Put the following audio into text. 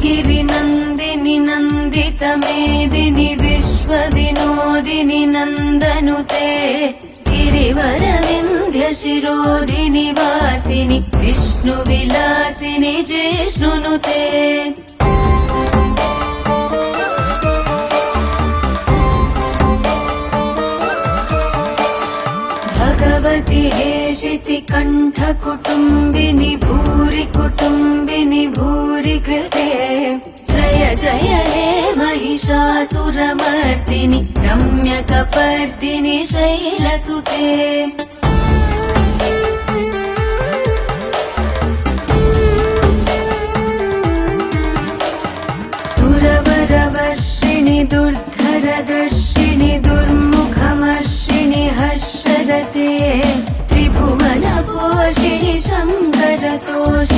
गिरिनन्दिनि नन्दितमेदिनि विश्वविनोदिनि नन्दनुते गिरिवरविन्ध्यशिरोधिनि वासिनि विष्णुविलासिनि जिष्णुनुते भगवति हेशिति कण्ठकुटुम्बिनि भूरि कुटुम्बिनि भूरि कृते जय जय हे महिषासुरमर्दिनि रम्यकपर्दिनि शैलसुते सुरवरवर्षिणि दुर्धरदर्शिनि दुर्मुखमर्षिणि हर्षरते त्रिभुवनपोषिणि शङ्करतोषिणि